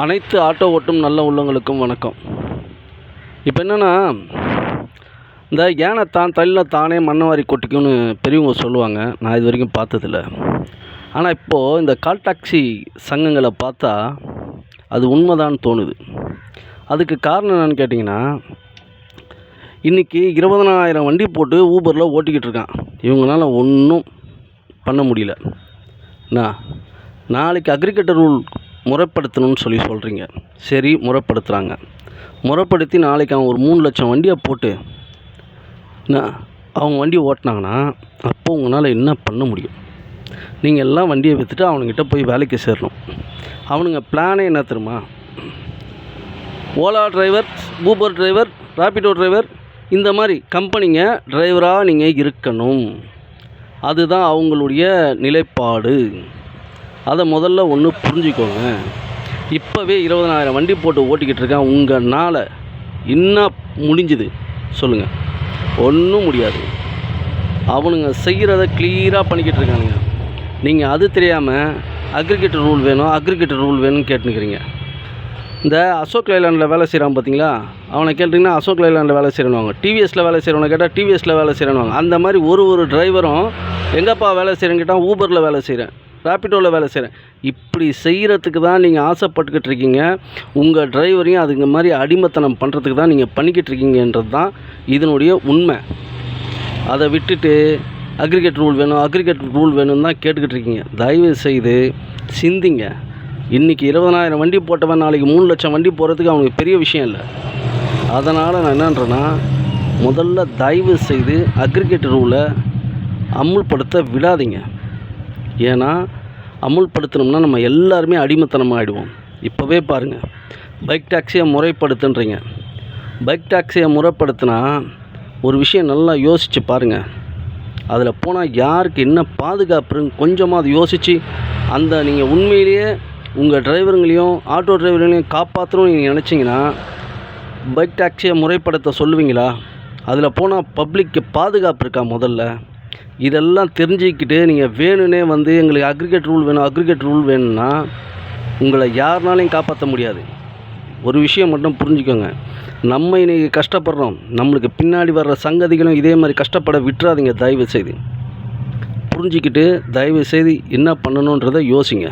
அனைத்து ஆட்டோ ஓட்டும் நல்ல உள்ளங்களுக்கும் வணக்கம். இப்போ என்னென்னா, இந்த யானை தள்ளில் தானே மண்ணை கொட்டிக்கும்னு பெரியவங்க சொல்லுவாங்க. நான் இது வரைக்கும் பார்த்ததில்ல. ஆனால் இப்போது இந்த கால் டாக்ஸி சங்கங்களை பார்த்தா அது உண்மைதான்னு தோணுது. அதுக்கு காரணம் என்னென்னு கேட்டிங்கன்னா, இன்றைக்கி 20,000 வண்டி போட்டு ஊபரில் ஓட்டிக்கிட்டு இருக்கான். இவங்களால ஒன்றும் பண்ண முடியல. நாளைக்கு அக்ரிகல்ச்சர் ரூல் முறைப்படுத்தணும்னு சொல்கிறீங்க. சரி, முறைப்படுத்துகிறாங்க. முறைப்படுத்தி நாளைக்கு அவன் ஒரு 3 லட்சம் வண்டியை போட்டு அவங்க வண்டி ஓட்டினாங்கன்னா அப்போது உங்களால் என்ன பண்ண முடியும்? நீங்கள் எல்லாம் வண்டியை விற்றுட்டு அவனுங்கிட்ட போய் வேலைக்கு சேரணும். அவனுங்க பிளானே என்ன தெரியுமா? Ola driver, Uber driver, Rapido driver, இந்த மாதிரி கம்பெனிங்க டிரைவராக நீங்கள் இருக்கணும். அதுதான் அவங்களுடைய நிலைப்பாடு. அதை முதல்ல ஒன்று புரிஞ்சுக்கோங்க. இப்போவே 20,000 வண்டி போட்டு ஓட்டிக்கிட்டு இருக்கான். உங்களால் என்ன முடிஞ்சுது சொல்லுங்கள்? ஒன்றும் முடியாது. அவனுங்க செய்கிறத கிளியராக பண்ணிக்கிட்டு இருக்கானுங்க. நீங்கள் அது தெரியாமல் அக்ரிகல்ச்சர் ரூல் வேணும்னு கேட்டுனுக்கிறீங்க. இந்த அசோக் லைலாண்டில் வேலை செய்கிறான் பார்த்தீங்களா? அவனை கேட்டிங்கன்னா அசோக் லைலாண்டில் வேலை செய்கிறேன்னுவாங்க. டிவிஎஸில் வேலை செய்கிறவனை கேட்டால் டிவிஎஸில் வேலை செய்கிறேன்னுவாங்க. அந்த மாதிரி ஒரு டிரைவரும் எங்கப்பா வேலை செய்கிறேன்னு கேட்டால் ஊபரில் வேலை செய்கிறேன், ராபிடோவில் வேலை செய்கிறேன். இப்படி செய்கிறதுக்கு தான் நீங்கள் ஆசைப்பட்டுக்கிட்டு இருக்கீங்க. உங்கள் டிரைவரையும் அதுங்க மாதிரி அடிமைத்தனம் பண்ணுறதுக்கு தான் நீங்கள் பண்ணிக்கிட்டு இருக்கீங்கன்றது தான் இதனுடைய உண்மை. அதை விட்டுட்டு அக்ரிகல்ச்சர் ரூல் வேணும்னு தான் கேட்டுக்கிட்டு இருக்கீங்க. தயவு செய்து சிந்திங்க. இன்றைக்கி 20,000 வண்டி போட்டவன் நாளைக்கு 3 லட்சம் வண்டி போகிறதுக்கு அவனுக்கு பெரிய விஷயம் இல்லை. அதனால் நான் என்னன்றேன்னா, முதல்ல தயவு செய்து அக்ரிகல்ச்சர் ரூலை அமுல்படுத்த விடாதீங்க. ஏன்னா அமுல்படுத்தணும்னா நம்ம எல்லாருமே அடிமைத்தனமாக ஆகிடுவோம். இப்போவே பாருங்கள், பைக் டாக்ஸியை முறைப்படுத்துன்றீங்க. பைக் டாக்ஸியை முறைப்படுத்தினா ஒரு விஷயம் நல்லா யோசித்து பாருங்கள். அதில் போனால் யாருக்கு என்ன பாதுகாப்புன்னு கொஞ்சமாக அதை யோசித்து அந்த நீங்கள் உண்மையிலேயே உங்கள் டிரைவருங்களையும் ஆட்டோ டிரைவர்களையும் காப்பாற்றணும்னு நீங்கள் நினச்சிங்கன்னா பைக் டாக்ஸியை முறைப்படுத்த சொல்லுவீங்களா? அதில் போனால் பப்ளிக்கு பாதுகாப்பு இருக்கா? முதல்ல இதெல்லாம் தெரிஞ்சுக்கிட்டு நீங்கள் வேணும்னே எங்களுக்கு அக்ரிகல்ச்சர் ரூல் வேணும்னா உங்களை யாருனாலையும் காப்பாற்ற முடியாது. ஒரு விஷயம் மட்டும் புரிஞ்சுக்கோங்க. நம்ம இன்றைக்கி கஷ்டப்படுறோம், நம்மளுக்கு பின்னாடி வர்ற சங்கதிகளும் இதே மாதிரி கஷ்டப்பட விட்டுறாதீங்க. தயவு செய்து புரிஞ்சுக்கிட்டு தயவு செய்து என்ன பண்ணணுன்றதை யோசிங்க.